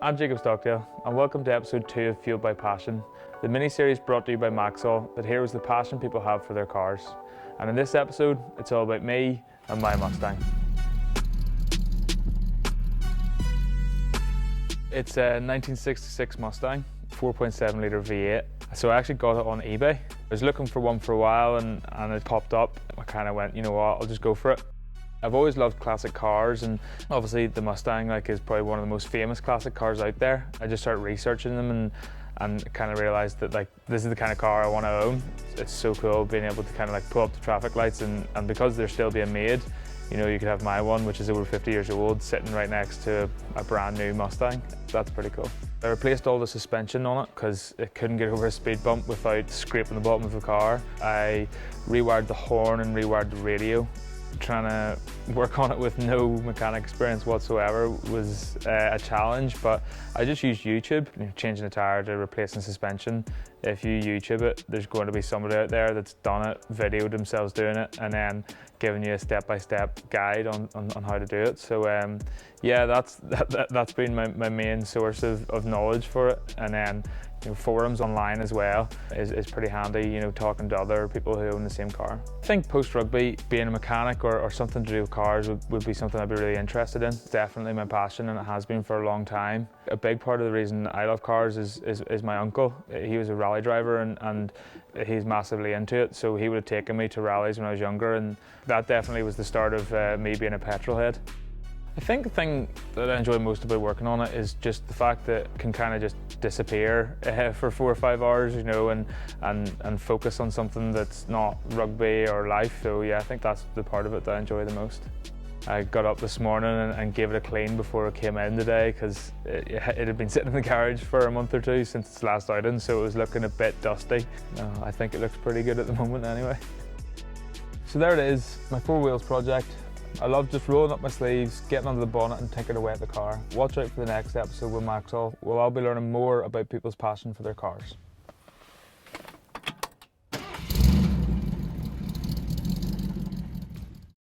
I'm Jacob Stockdale, and welcome to episode 2 of Fueled by Passion, the mini-series brought to you by Maxall that heroes the passion people have for their cars. And in this episode, it's all about me and my Mustang. It's a 1966 Mustang, 4.7 litre V8. So I actually got it on eBay. I was looking for one for a while and it popped up. I kind of went, you know what, I'll just go for it. I've always loved classic cars, and obviously the Mustang is probably one of the most famous classic cars out there. I just started researching them and kind of realised that this is the kind of car I want to own. It's so cool being able to kind of pull up the traffic lights, and because they're still being made, you know, you could have my one, which is over 50 years old, sitting right next to a brand new Mustang. That's pretty cool. I replaced all the suspension on it because it couldn't get over a speed bump without scraping the bottom of the car. I rewired the horn and rewired the radio. Trying to work on it with no mechanic experience whatsoever was a challenge, but I just used YouTube. Changing a tyre to replacing suspension. If you YouTube it, there's going to be somebody out there that's done it, videoed themselves doing it, and then giving you a step-by-step guide on how to do it. So yeah, that's been my main source of knowledge for it. And then forums online as well is pretty handy, you know, talking to other people who own the same car. I think post-rugby, being a mechanic or something to do with cars would be something I'd be really interested in. It's definitely my passion, and it has been for a long time. A big part of the reason I love cars is my uncle. He was a rally driver and he's massively into it, so he would have taken me to rallies when I was younger, and that definitely was the start of me being a petrol head. I think the thing that I enjoy most about working on it is just the fact that it can kind of just disappear for 4 or 5 hours, you know, and focus on something that's not rugby or life. So yeah, I think that's the part of it that I enjoy the most. I got up this morning and gave it a clean before I came in today because it had been sitting in the garage for a month or two since its last outing, so it was looking a bit dusty. I think it looks pretty good at the moment anyway. So there it is, my 4 wheels project. I love just rolling up my sleeves, getting under the bonnet and tinkering away at the car. Watch out for the next episode with Maxall, where I'll be learning more about people's passion for their cars.